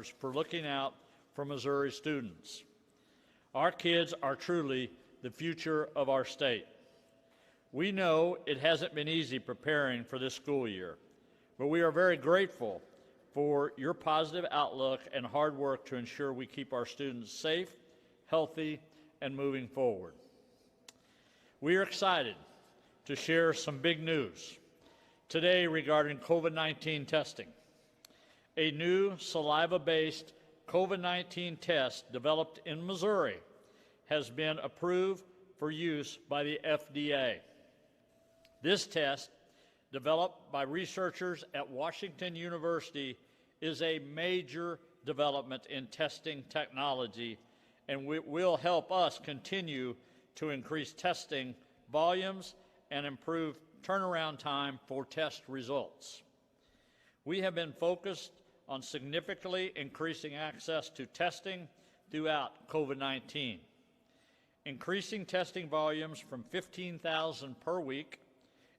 for looking out for Missouri students. Our kids are truly the future of our state. We know it hasn't been easy preparing for this school year, but we are very grateful for your positive outlook and hard work to ensure we keep our students safe, healthy, and moving forward. We are excited to share some big news today regarding COVID-19 testing. A new saliva-based COVID-19 test developed in Missouri has been approved for use by the FDA. This test, developed by researchers at Washington University, is a major development in testing technology and will help us continue to increase testing volumes and improve turnaround time for test results. We have been focused on significantly increasing access to testing throughout COVID-19, increasing testing volumes from 15,000 per week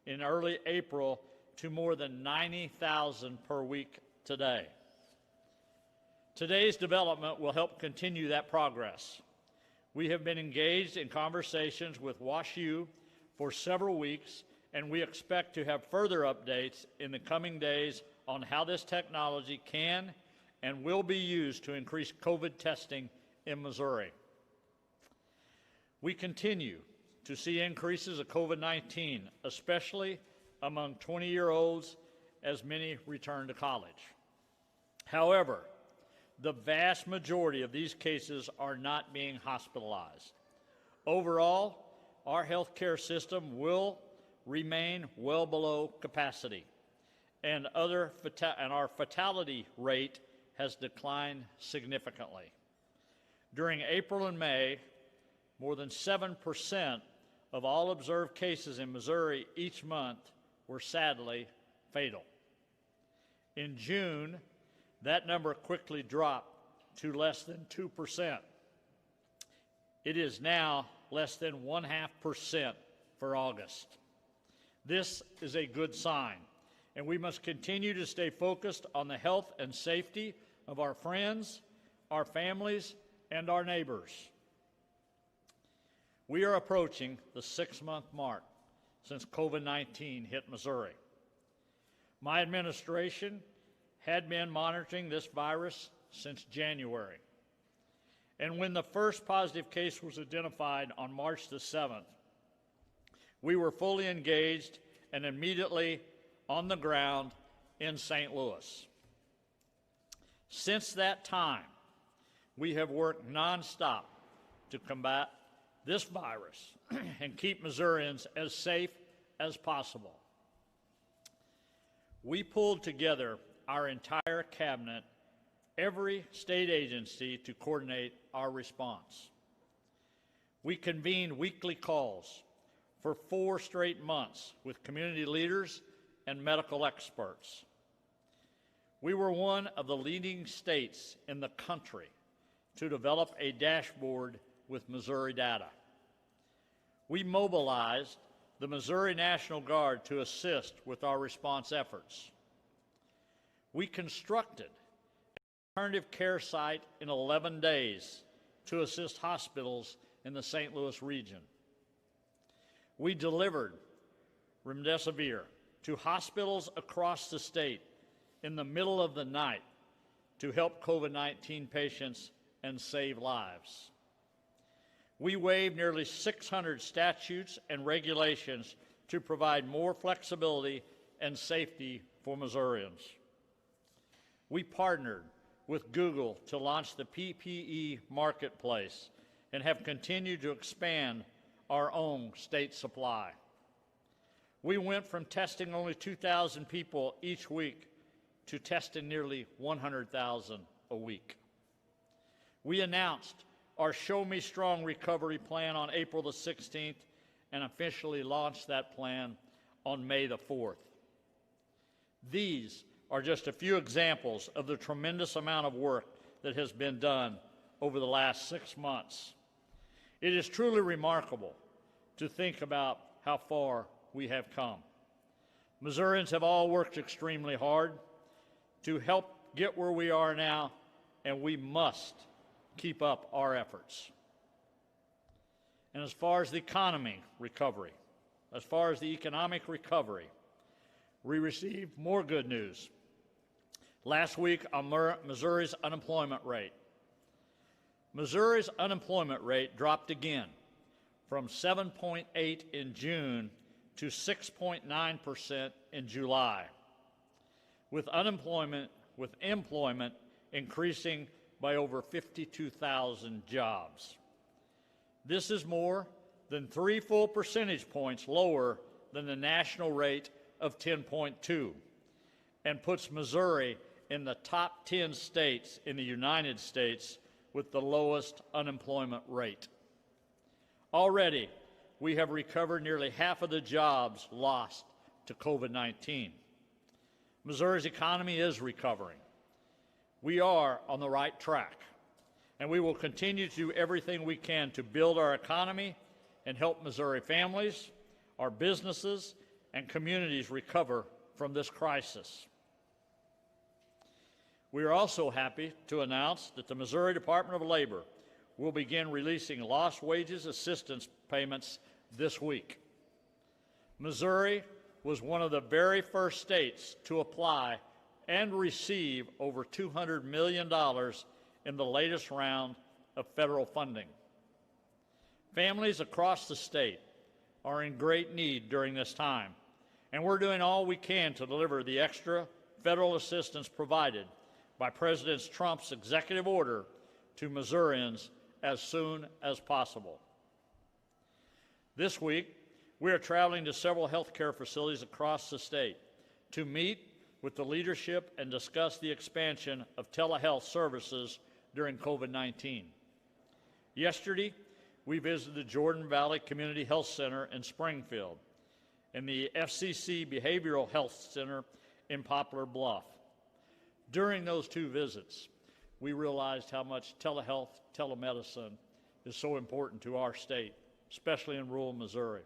in early April to more than 90,000 per week today. Today's development will help continue that progress. We have been engaged in conversations with WashU for several weeks, and we expect to have further updates in the coming days on how this technology can and will be used to increase COVID testing in Missouri. We continue to see increases of COVID-19, especially among 20-year-olds, as many return to college. However, the vast majority of these cases are not being hospitalized. Overall, our healthcare system will remain well below capacity, and our fatality rate has declined significantly. During April and May, more than 7% of all observed cases in Missouri each month were sadly fatal. In June, that number quickly dropped to less than 2%. It is now less than 0.5% for August. This is a good sign, and we must continue to stay focused on the health and safety of our friends, our families, and our neighbors. We are approaching the 6-month mark since COVID-19 hit Missouri. My administration had been monitoring this virus since January. And when the first positive case was identified on March the 7th, we were fully engaged and immediately on the ground in St. Louis. Since that time, we have worked nonstop to combat this virus and keep Missourians as safe as possible. We pulled together our entire cabinet, every state agency, to coordinate our response. We convened weekly calls for 4 straight months with community leaders and medical experts. We were one of the leading states in the country to develop a dashboard with Missouri data. We mobilized the Missouri National Guard to assist with our response efforts. We constructed an alternative care site in 11 days to assist hospitals in the St. Louis region. We delivered remdesivir to hospitals across the state in the middle of the night to help COVID-19 patients and save lives. We waived nearly 600 statutes and regulations to provide more flexibility and safety for Missourians. We partnered with Google to launch the PPE marketplace and have continued to expand our own state supply. We went from testing only 2,000 people each week to testing nearly 100,000 a week. We announced our Show Me Strong recovery plan on April the 16th and officially launched that plan on May the 4th. These are just a few examples of the tremendous amount of work that has been done over the last 6 months. It is truly remarkable to think about how far we have come. Missourians have all worked extremely hard to help get where we are now and we must keep up our efforts. And as far as the economic recovery, we received more good news. Last week on Missouri's unemployment rate. Missouri's unemployment rate dropped again from 7.8 in June to 6.9% in July, with employment increasing by over 52,000 jobs. This is more than 3 full percentage points lower than the national rate of 10.2 and puts Missouri in the top 10 states in the United States with the lowest unemployment rate. Already, we have recovered nearly half of the jobs lost to COVID-19. Missouri's economy is recovering. We are on the right track, and we will continue to do everything we can to build our economy and help Missouri families, our businesses, and communities recover from this crisis. We are also happy to announce that the Missouri Department of Labor will begin releasing lost wages assistance payments this week. Missouri was one of the very first states to apply and receive over $200 million in the latest round of federal funding. Families across the state are in great need during this time, and we're doing all we can to deliver the extra federal assistance provided by President Trump's executive order to Missourians as soon as possible. This week, we are traveling to several healthcare facilities across the state to meet with the leadership and discuss the expansion of telehealth services during COVID-19. Yesterday, we visited the Jordan Valley Community Health Center in Springfield and the FCC Behavioral Health Center in Poplar Bluff. During those two visits, we realized how much telehealth, telemedicine is so important to our state, especially in rural Missouri.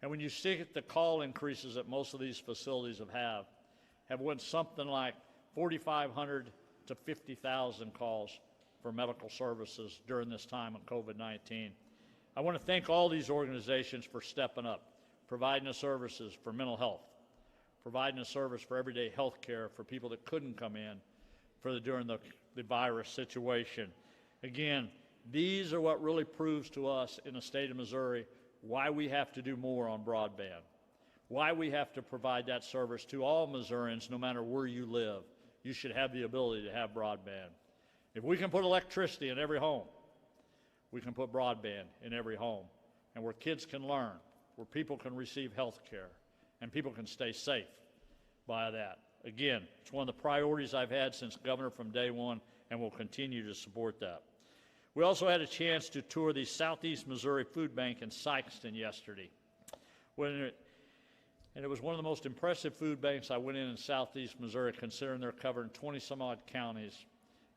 And when you see the call increases that most of these facilities have went something like 4,500 to 50,000 calls for medical services during this time of COVID-19. I want to thank all these organizations for stepping up, providing the services for mental health, providing a service for everyday health care for people that couldn't come in during the virus situation. Again, these are what really proves to us in the state of Missouri why we have to do more on broadband, why we have to provide that service to all Missourians no matter where you live. You should have the ability to have broadband. If we can put electricity in every home, we can put broadband in every home, and where kids can learn, where people can receive health care, and people can stay safe by that. Again, it's one of the priorities I've had since governor from day one, and will continue to support that. We also had a chance to tour the Southeast Missouri Food Bank in Sykeston yesterday. And it was one of the most impressive food banks I went in Southeast Missouri, considering they're covering 20-some-odd counties,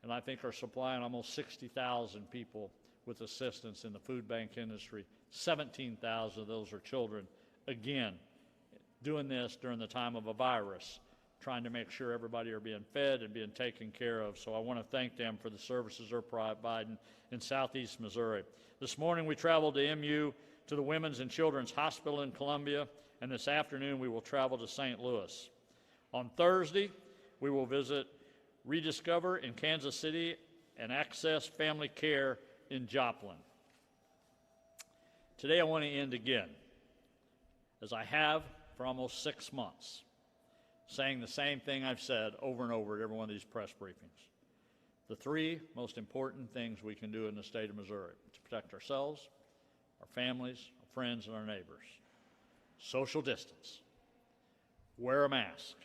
and I think are supplying almost 60,000 people with assistance in the food bank industry. 17,000 of those are children. Again, doing this during the time of a virus, trying to make sure everybody are being fed and being taken care of. So I want to thank them for the services they're providing in Southeast Missouri. This morning we traveled to MU to the Women's and Children's Hospital in Columbia, and this afternoon we will travel to St. Louis. On Thursday, we will visit Rediscover in Kansas City and Access Family Care in Joplin. Today I want to end again, as I have for almost 6 months, saying the same thing I've said over and over at every one of these press briefings. The three most important things we can do in the state of Missouri to protect ourselves, our families, our friends, and our neighbors. Social distance, wear a mask,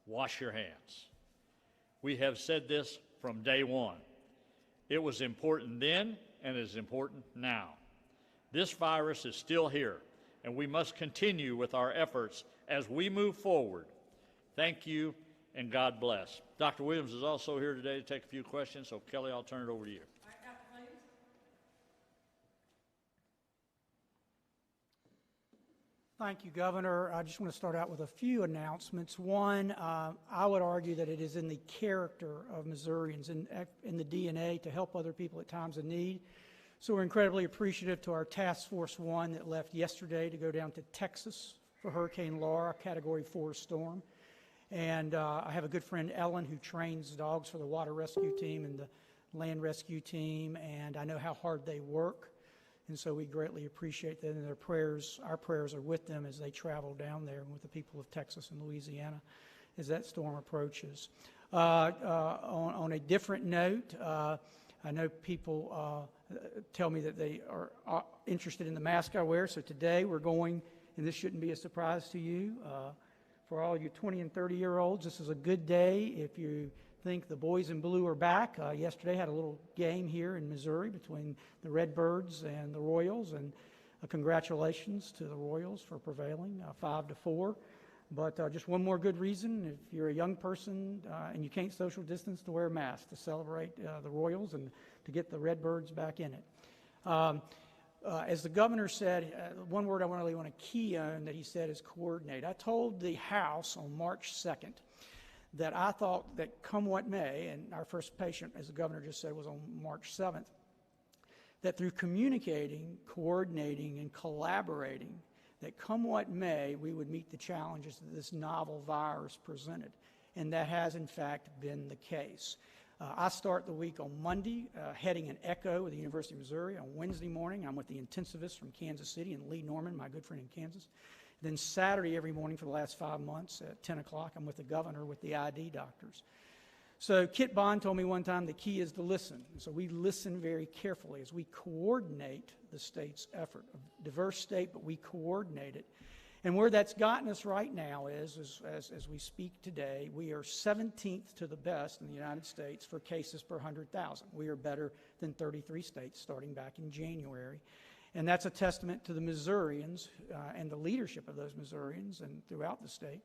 wash your hands. We have said this from day one. It was important then, and it is important now. This virus is still here, and we must continue with our efforts as we move forward. Thank you, and God bless. Dr. Williams is also here today to take a few questions, so Kelly, I'll turn it over to you. Thank you, Governor. I just want to start out with a few announcements. One, I would argue that it is in the character of Missourians, in the DNA, to help other people at times of need. So we're incredibly appreciative to our Task Force 1 that left yesterday to go down to Texas for Hurricane Laura, a Category 4 storm. And I have a good friend, Ellen, who trains dogs for the water rescue team and the land rescue team, and I know how hard they work. And so we greatly appreciate that, and our prayers are with them as they travel down there and with the people of Texas and Louisiana as that storm approaches. On a different note, I know people tell me that they are interested in the mask I wear, so today we're going, and this shouldn't be a surprise to you, for all you 20 and 30-year-olds, this is a good day if you think the boys in blue are back. Yesterday had a little game here in Missouri between the Redbirds and the Royals, and congratulations to the Royals for prevailing 5-4. But just one more good reason, if you're a young person and you can't social distance, to wear a mask to celebrate the Royals and to get the Redbirds back in it. As the governor said, one word I really want to key on that he said is coordinate. I told the House on March 2nd that I thought that come what may, and our first patient, as the governor just said, was on March 7th, that through communicating, coordinating, and collaborating, that come what may, we would meet the challenges that this novel virus presented. And that has, in fact, been the case. I start the week on Monday, heading an echo with the University of Missouri. On Wednesday morning, I'm with the intensivist from Kansas City and Lee Norman, my good friend in Kansas. Then Saturday every morning for the last 5 months at 10 o'clock, I'm with the governor with the ID doctors. So Kit Bond told me one time the key is to listen. So we listen very carefully as we coordinate the state's effort. A diverse state, but we coordinate it. And where that's gotten us right now is, as we speak today, we are 17th to the best in the United States for cases per 100,000. We are better than 33 states starting back in January. And that's a testament to the Missourians and the leadership of those Missourians and throughout the state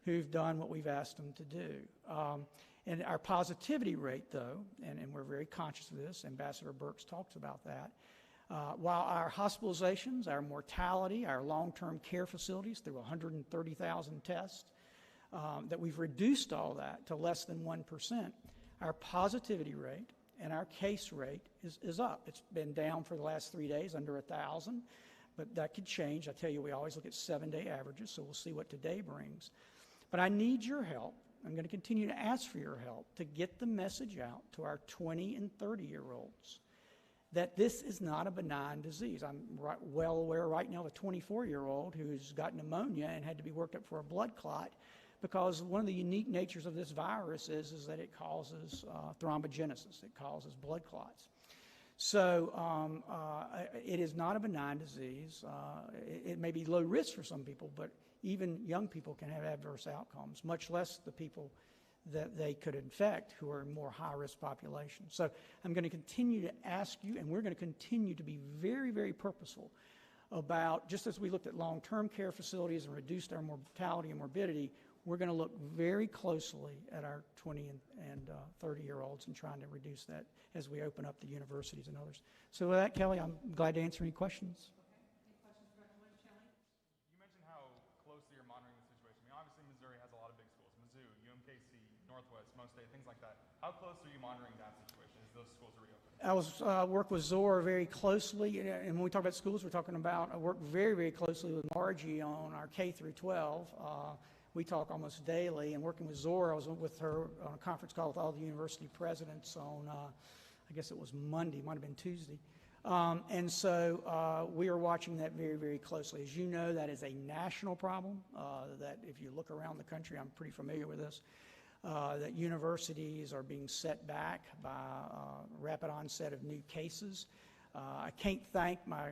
who've done what we've asked them to do. And our positivity rate, though, and we're very conscious of this, Ambassador Burks talks about that, while our hospitalizations, our mortality, our long-term care facilities through 130,000 tests, that we've reduced all that to less than 1%, our positivity rate and our case rate is up. It's been down for the last 3 days, under 1,000, but that could change. I tell you, we always look at 7-day averages, so we'll see what today brings. But I need your help. I'm going to continue to ask for your help to get the message out to our 20 and 30-year-olds that this is not a benign disease. I'm well aware right now of a 24-year-old who's got pneumonia and had to be worked up for a blood clot, because one of the unique natures of this virus is that it causes thrombogenesis. It causes blood clots. So it is not a benign disease. It may be low risk for some people, but even young people can have adverse outcomes, much less the people that they could infect who are in more high-risk populations. So I'm going to continue to ask you, and we're going to continue to be very, very purposeful about, just as we looked at long-term care facilities and reduced our mortality and morbidity, we're going to look very closely at our 20 and 30-year-olds and trying to reduce that as we open up the universities and others. So with that, Kelly, I'm glad to answer any questions. Okay. Any questions for Dr. Kelly? You mentioned how closely you're monitoring the situation. I mean, obviously Missouri has a lot of big schools, Mizzou, UMKC, Northwest, Mo State, things like that. How close are you monitoring that situation as those schools are reopening? I work with Zora very closely, and when we talk about schools, we're talking about, I work very, very closely with Margie on our K through 12. We talk almost daily, and working with Zora, I was with her on a conference call with all the university presidents on, I guess it was Monday, might have been Tuesday. And so we are watching that very, very closely. As you know, that is a national problem, that if you look around the country, I'm pretty familiar with this, that universities are being set back by rapid onset of new cases. I can't thank my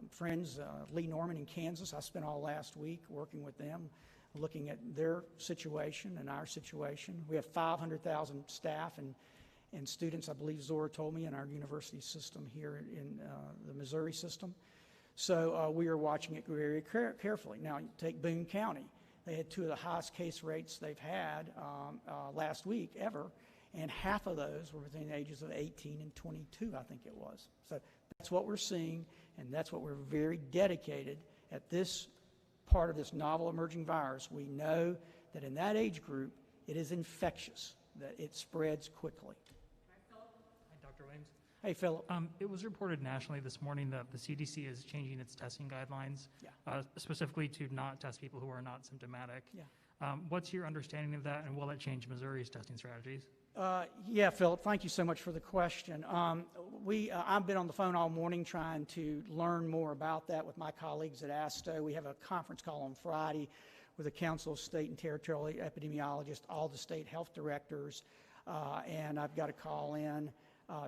friends, Lee Norman in Kansas. I spent all last week working with them, looking at their situation and our situation. We have 500,000 staff and students, I believe Zora told me, in our university system here in the Missouri system. So we are watching it very carefully. Now, you take Boone County. They had 2 of the highest case rates they've had last week ever, and half of those were within the ages of 18 and 22, I think it was. So that's what we're seeing, and that's what we're very dedicated at this part of this novel emerging virus, we know that in that age group, it is infectious, that it spreads quickly. Hi, Dr. Williams. Hey, Philip. It was reported nationally this morning that the CDC is changing its testing guidelines, specifically to not test people who are not symptomatic. Yeah. What's your understanding of that, and will it change Missouri's testing strategies? Yeah, Philip, thank you so much for the question. I've been on the phone all morning trying to learn more about that with my colleagues at ASTO. We have a conference call on Friday with the Council of State and Territorial Epidemiologists, all the state health directors, and I've got a call in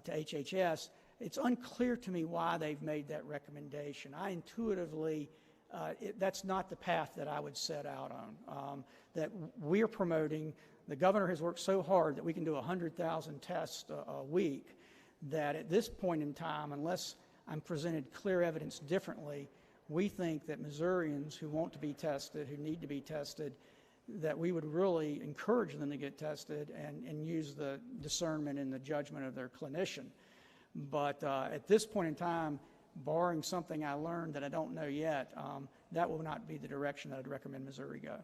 to HHS. It's unclear to me why they've made that recommendation. I intuitively, that's not the path that I would set out on. That we're promoting, the governor has worked so hard that we can do 100,000 tests a week, that at this point in time, unless I'm presented clear evidence differently, we think that Missourians who want to be tested, who need to be tested, that we would really encourage them to get tested and use the discernment and the judgment of their clinician. But at this point in time, barring something I learned that I don't know yet, that will not be the direction that I'd recommend Missouri go.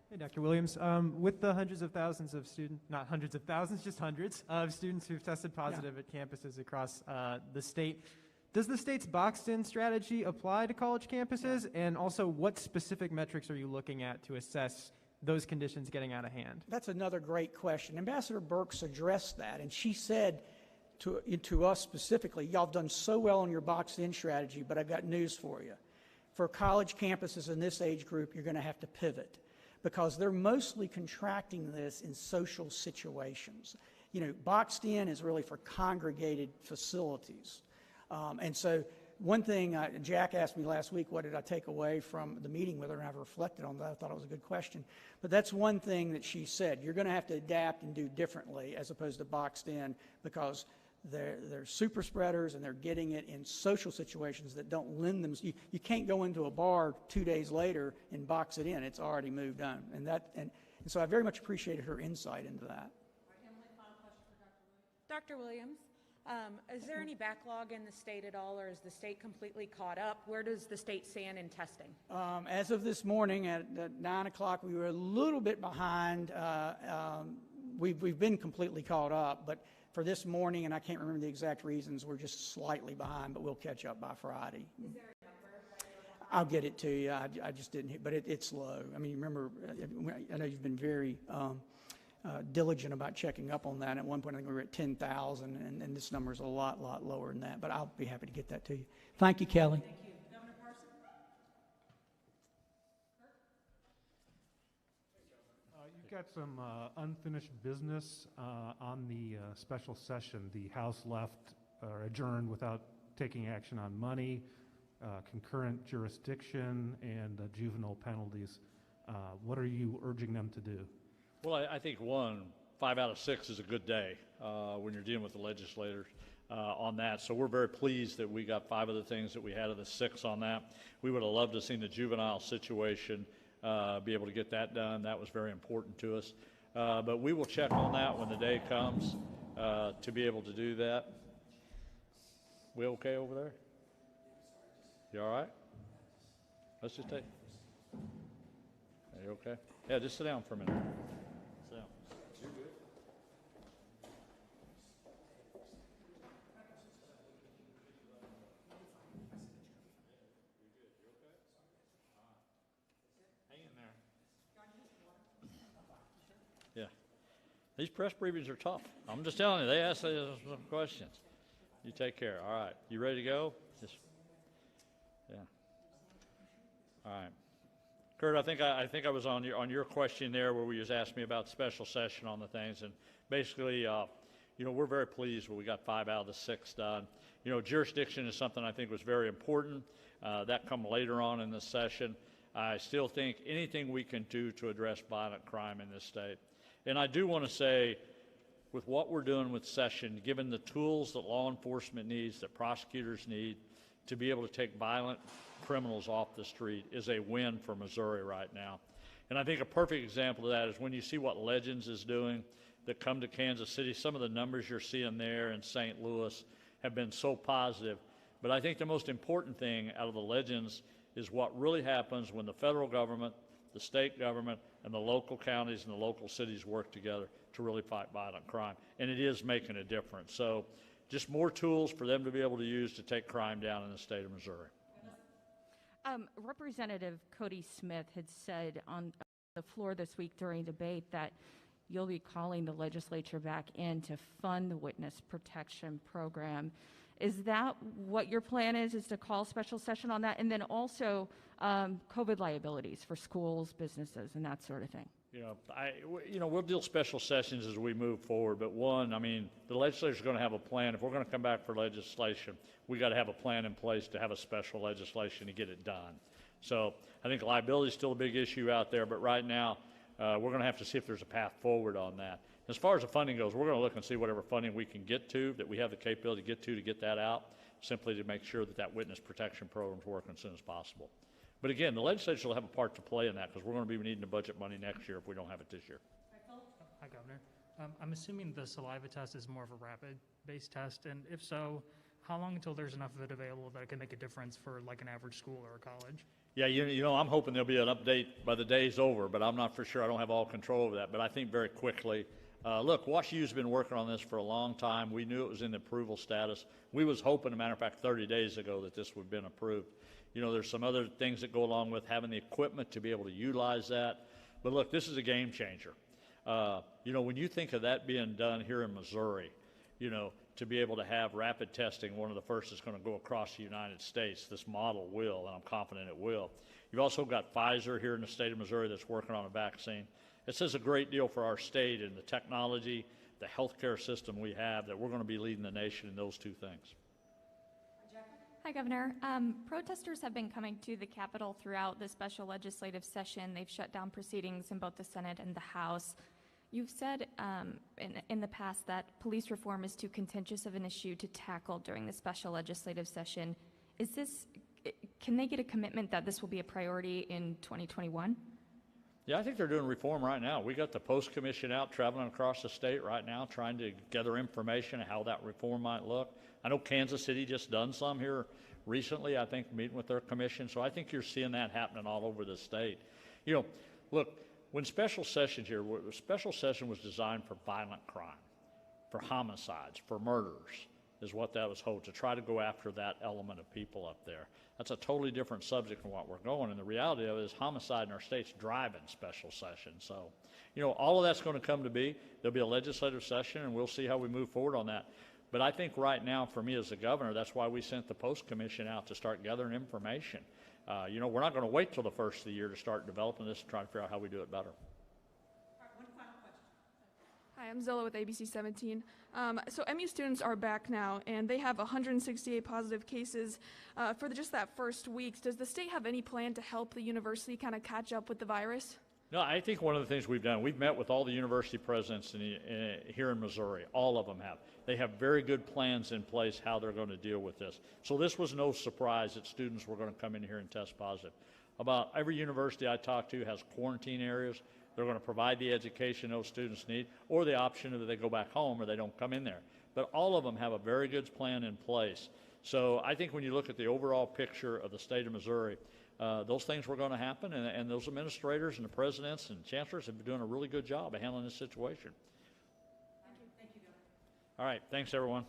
Hey, Dr. Williams. With the hundreds of thousands of students, not hundreds of thousands, just hundreds of students who've tested positive at campuses across the state, does the state's boxed-in strategy apply to college campuses? And also, what specific metrics are you looking at to assess those conditions getting out of hand? That's another great question. Ambassador Birx addressed that, and she said to us specifically, y'all have done so well on your boxed-in strategy, but I've got news for you. For college campuses in this age group, you're going to have to pivot, because they're mostly contracting this in social situations. You know, boxed in is really for congregated facilities. And so one thing, Jack asked me last week, what did I take away from the meeting with her, and I've reflected on that. I thought it was a good question. But that's one thing that she said. You're going to have to adapt and do differently as opposed to boxed in, because they're super spreaders and they're getting it in social situations that don't lend them. You can't go into a bar 2 days later and box it in. It's already moved on. And so I very much appreciated her insight into that. Emily, final question for Dr. Williams. Is there any backlog in the state at all, or is the state completely caught up? Where does the state stand in testing? As of this morning at 9 o'clock, we were a little bit behind. We've been completely caught up, but for this morning, and I can't remember the exact reasons, we're just slightly behind, but we'll catch up by Friday. Is there a number? I'll get it to you. I just didn't hit, but it's low. I mean, remember, I know you've been very diligent about checking up on that. At one point, I think we were at 10,000, and this number is a lot lower than that, but I'll be happy to get that to you. Thank you, Kelly. Thank you. Governor Parson? You've got some unfinished business on the special session. The House left or adjourned without taking action on money, concurrent jurisdiction, and juvenile penalties. What are you urging them to do? Well, I think 5 out of 6 is a good day when you're dealing with the legislators on that. So we're very pleased that we got 5 of the things that we had of the 6 on that. We would have loved to have seen the juvenile situation be able to get that done. That was very important to us. But we will check on that when the day comes to be able to do that. We okay over there? You all right? Let's just take. Are you okay? Yeah, just sit down for a minute. Sit down. You're good. Hang in there. Yeah. These press briefings are tough. I'm just telling you, they ask us some questions. You take care. All right. You ready to go? Just, yeah. All right. Kurt, I think I was on your question there where you just asked me about special session on the things, and basically, we're very pleased when we got 5 out of the 6 done. Jurisdiction is something I think was very important. That come later on in the session. I still think anything we can do to address violent crime in this state. And I do want to say, with what we're doing with session, given the tools that law enforcement needs, that prosecutors need, to be able to take violent criminals off the street is a win for Missouri right now. And I think a perfect example of that is when you see what Legends is doing that come to Kansas City. Some of the numbers you're seeing there in St. Louis have been so positive. But I think the most important thing out of the Legends is what really happens when the federal government, the state government, and the local counties and the local cities work together to really fight violent crime. And it is making a difference. So just more tools for them to be able to use to take crime down in the state of Missouri. Representative Cody Smith had said on the floor this week during debate that you'll be calling the legislature back in to fund the witness protection program. Is that what your plan is to call special session on that? And then also COVID liabilities for schools, businesses, and that sort of thing? We'll deal special sessions as we move forward, but one, I mean, the legislature's going to have a plan. If we're going to come back for legislation, we got to have a plan in place to have a special legislation to get it done. So I think liability is still a big issue out there, but right now we're going to have to see if there's a path forward on that. As far as the funding goes, we're going to look and see whatever funding we can get to, that we have the capability to get that out, simply to make sure that that witness protection program is working as soon as possible. But again, the legislature will have a part to play in that because we're going to be needing to budget money next year if we don't have it this year. Hi, Governor. I'm assuming the saliva test is more of a rapid-based test, and if so, how long until there's enough of it available that it can make a difference for like an average school or a college? Yeah, I'm hoping there'll be an update by the day's over, but I'm not for sure. I don't have all control over that, but I think very quickly. Look, WashU's been working on this for a long time. We knew it was in the approval status. We was hoping, as a matter of fact, 30 days ago that this would have been approved. There's some other things that go along with having the equipment to be able to utilize that. But look, this is a game changer. When you think of that being done here in Missouri, to be able to have rapid testing, one of the first that's going to go across the United States, this model will, and I'm confident it will. You've also got Pfizer here in the state of Missouri that's working on a vaccine. It says a great deal for our state and the technology, the healthcare system we have, that we're going to be leading the nation in those two things. Hi, Governor. Protesters have been coming to the Capitol throughout the special legislative session. They've shut down proceedings in both the Senate and the House. You've said in the past that police reform is too contentious of an issue to tackle during the special legislative session. Can they get a commitment that this will be a priority in 2021? Yeah, I think they're doing reform right now. We got the Post Commission out traveling across the state right now trying to gather information on how that reform might look. I know Kansas City just done some here recently, I think, meeting with their commission. So I think you're seeing that happening all over the state. Look, when special session was designed for violent crime, for homicides, for murders, is what that was told, to try to go after that element of people up there. That's a totally different subject from what we're going. And the reality of it is homicide in our state's driving special session. So, all of that's going to come to be. There'll be a legislative session, and we'll see how we move forward on that. But I think right now, for me as the governor, that's why we sent the Post Commission out to start gathering information. We're not going to wait till the first of the year to start developing this and try to figure out how we do it better. Hi, I'm Zilla with ABC 17. So MU students are back now, and they have 168 positive cases for just that first week. Does the state have any plan to help the university kind of catch up with the virus? No, I think one of the things we've done, we've met with all the university presidents here in Missouri. All of them have. They have very good plans in place how they're going to deal with this. So this was no surprise that students were going to come in here and test positive. About every university I talk to has quarantine areas. They're going to provide the education those students need, or the option that they go back home or they don't come in there. But all of them have a very good plan in place. So I think when you look at the overall picture of the state of Missouri, those things were going to happen, and those administrators and the presidents and chancellors have been doing a really good job of handling this situation. Thank you, Governor. All right, thanks everyone.